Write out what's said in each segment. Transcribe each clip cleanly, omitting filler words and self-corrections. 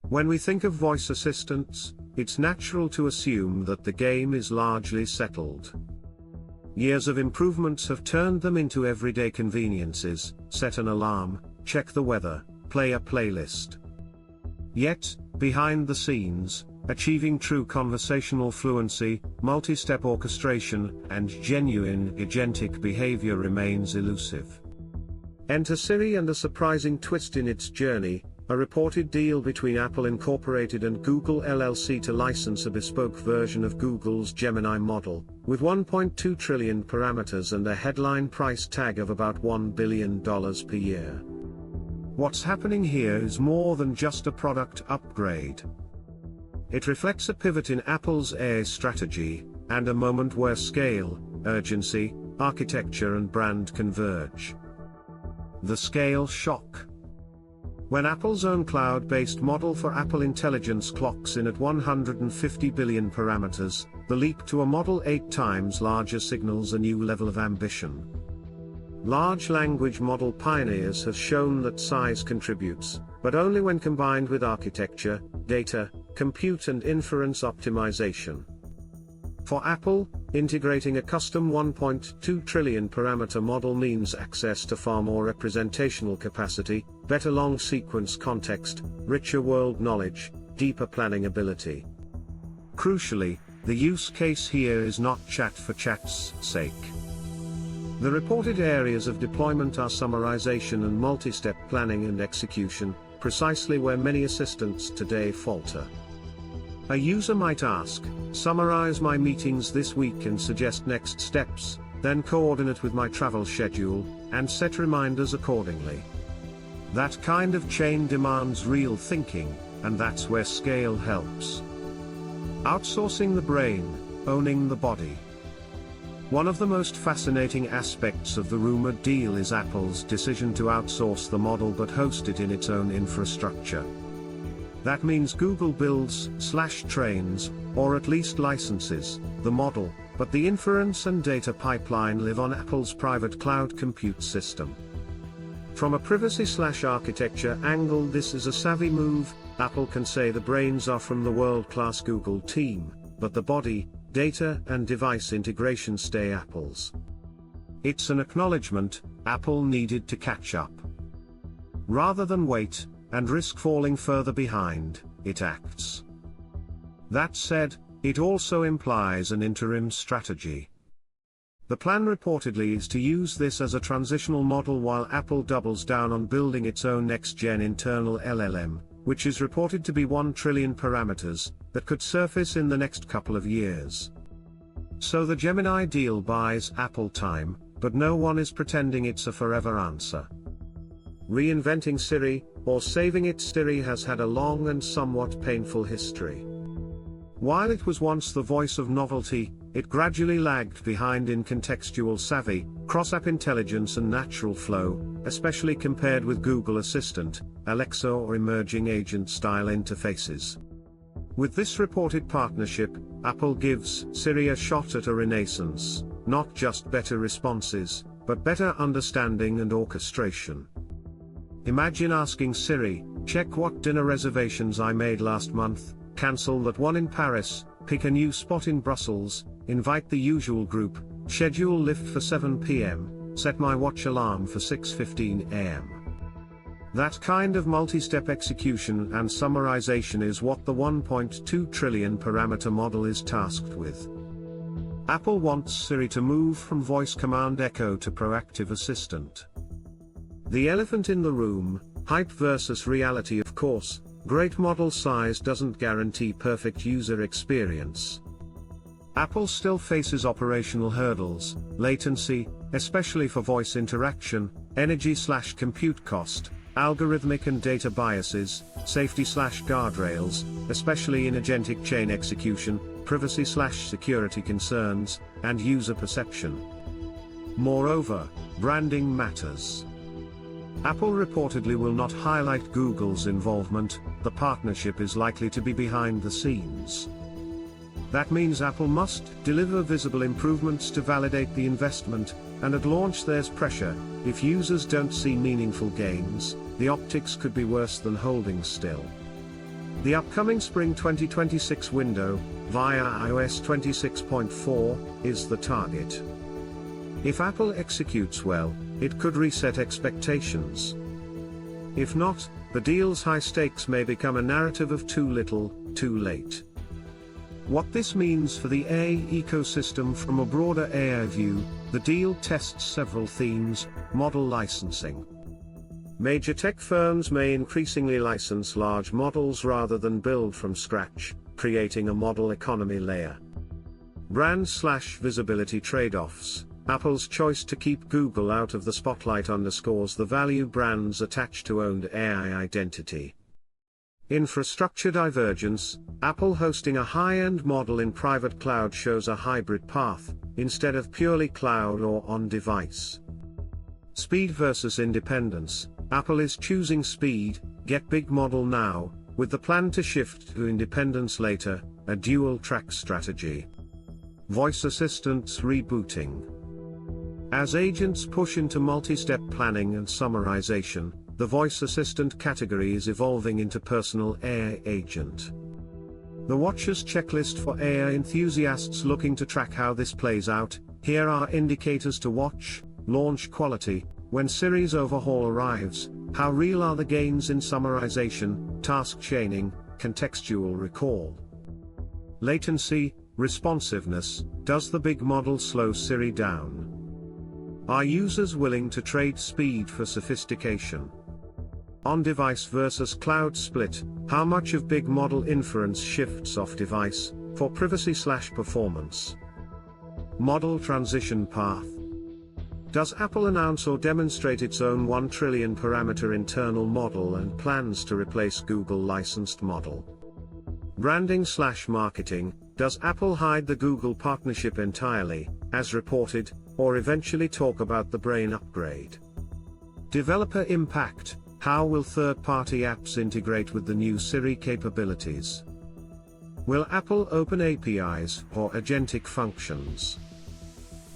When we think of voice assistants, it's natural to assume that the game is largely settled. Years of improvements have turned them into everyday conveniences: set an alarm, check the weather, play a playlist. Yet, behind the scenes, achieving true conversational fluency, multi-step orchestration, and genuine agentic behavior remains elusive. Enter Siri and a surprising twist in its journey: a reported deal between Apple Incorporated and Google LLC to license a bespoke version of Google's Gemini model, with 1.2 trillion parameters and a headline price tag of about $1 billion per year. What's happening here is more than just a product upgrade. It reflects a pivot in Apple's AI strategy, and a moment where scale, urgency, architecture and brand converge. The scale shock. When Apple's own cloud-based model for Apple Intelligence clocks in at 150 billion parameters, the leap to a model 8 times larger signals a new level of ambition. Large language model pioneers have shown that size contributes, but only when combined with architecture, data, compute and inference optimization. For Apple, integrating a custom 1.2 trillion parameter model means access to far more representational capacity, better long sequence context, richer world knowledge, deeper planning ability. Crucially, the use case here is not chat for chat's sake. The reported areas of deployment are summarization and multi-step planning and execution, precisely where many assistants today falter. A user might ask, "Summarize my meetings this week and suggest next steps, then coordinate with my travel schedule, and set reminders accordingly." That kind of chain demands real thinking, and that's where scale helps. Outsourcing the brain, owning the body. One of the most fascinating aspects of the rumored deal is Apple's decision to outsource the model but host it in its own infrastructure. That means Google builds/trains, or at least licenses, the model, but the inference and data pipeline live on Apple's private cloud compute system. From a privacy/architecture angle, this is a savvy move. Apple can say the brains are from the world-class Google team, but the body, data and device integration stay Apple's. It's an acknowledgement Apple needed to catch up. Rather than wait and risk falling further behind, it acts. That said, it also implies an interim strategy. The plan reportedly is to use this as a transitional model while Apple doubles down on building its own next-gen internal LLM, which is reported to be 1 trillion parameters, that could surface in the next couple of years. So the Gemini deal buys Apple time, but no one is pretending it's a forever answer. Reinventing Siri, or saving it Siri has had a long and somewhat painful history. While it was once the voice of novelty, it gradually lagged behind in contextual savvy, cross-app intelligence and natural flow, especially compared with Google Assistant, Alexa or emerging agent-style interfaces. With this reported partnership, Apple gives Siri a shot at a renaissance, not just better responses, but better understanding and orchestration. Imagine asking Siri, "Check what dinner reservations I made last month, cancel that one in Paris, pick a new spot in Brussels, invite the usual group, schedule Lyft for 7 p.m, set my watch alarm for 6:15 a.m. That kind of multi-step execution and summarization is what the 1.2 trillion parameter model is tasked with. Apple wants Siri to move from voice command echo to proactive assistant. The elephant in the room, hype versus reality. Of course, great model size doesn't guarantee perfect user experience. Apple still faces operational hurdles, latency, especially for voice interaction, energy/compute cost, algorithmic and data biases, safety/guardrails, especially in agentic chain execution, privacy/security concerns, and user perception. Moreover, branding matters. Apple reportedly will not highlight Google's involvement. The partnership is likely to be behind the scenes. That means Apple must deliver visible improvements to validate the investment, and at launch there's pressure. If users don't see meaningful gains, the optics could be worse than holding still. The upcoming Spring 2026 window, via iOS 26.4, is the target. If Apple executes well, it could reset expectations. If not, the deal's high stakes may become a narrative of too little, too late. What this means for the AI ecosystem from a broader AI view, the deal tests several themes: model licensing. Major tech firms may increasingly license large models rather than build from scratch, creating a model economy layer. Brand/visibility trade-offs. Apple's choice to keep Google out of the spotlight underscores the value brands attach to owned AI identity. Infrastructure divergence. Apple hosting a high-end model in private cloud shows a hybrid path, instead of purely cloud or on-device. Speed versus independence. Apple is choosing speed, get big model now, with the plan to shift to independence later, a dual-track strategy. Voice assistants rebooting. As agents push into multi-step planning and summarization, the voice assistant category is evolving into personal AI agent. The Watcher's checklist for AI enthusiasts looking to track how this plays out. Here are indicators to watch: launch quality. When Siri's overhaul arrives, how real are the gains in summarization, task chaining, contextual recall? Latency, responsiveness. Does the big model slow Siri down? Are users willing to trade speed for sophistication? On-device versus cloud split. How much of big model inference shifts off-device, for privacy/performance? Model transition path. Does Apple announce or demonstrate its own 1 trillion parameter internal model and plans to replace Google licensed model? Branding/marketing. Does Apple hide the Google partnership entirely, as reported, or eventually talk about the brain upgrade? Developer impact. How will third-party apps integrate with the new Siri capabilities? Will Apple open APIs or agentic functions?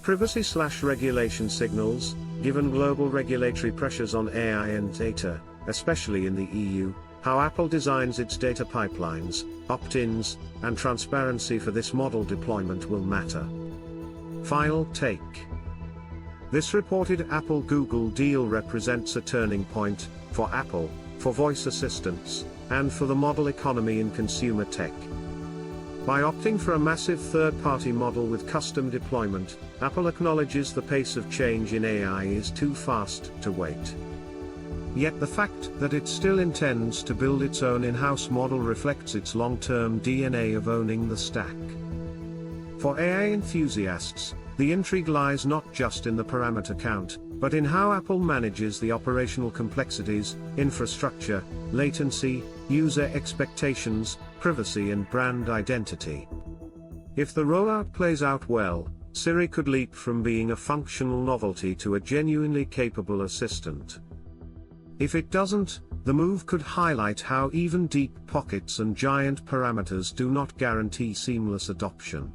Privacy/regulation signals. Given global regulatory pressures on AI and data, especially in the EU, how Apple designs its data pipelines, opt-ins, and transparency for this model deployment will matter. Final take. This reported Apple-Google deal represents a turning point, for Apple, for voice assistants, and for the model economy in consumer tech. By opting for a massive third-party model with custom deployment, Apple acknowledges the pace of change in AI is too fast to wait. Yet the fact that it still intends to build its own in-house model reflects its long-term DNA of owning the stack. For AI enthusiasts, the intrigue lies not just in the parameter count, but in how Apple manages the operational complexities, infrastructure, latency, user expectations, privacy and brand identity. If the rollout plays out well, Siri could leap from being a functional novelty to a genuinely capable assistant. If it doesn't, the move could highlight how even deep pockets and giant parameters do not guarantee seamless adoption.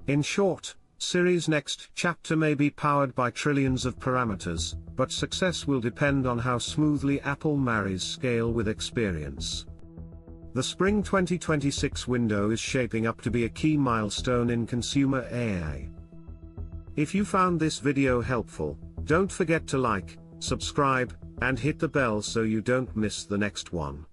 In short, Siri's next chapter may be powered by trillions of parameters, but success will depend on how smoothly Apple marries scale with experience. The Spring 2026 window is shaping up to be a key milestone in consumer AI. If you found this video helpful, don't forget to like, subscribe, and hit the bell so you don't miss the next one.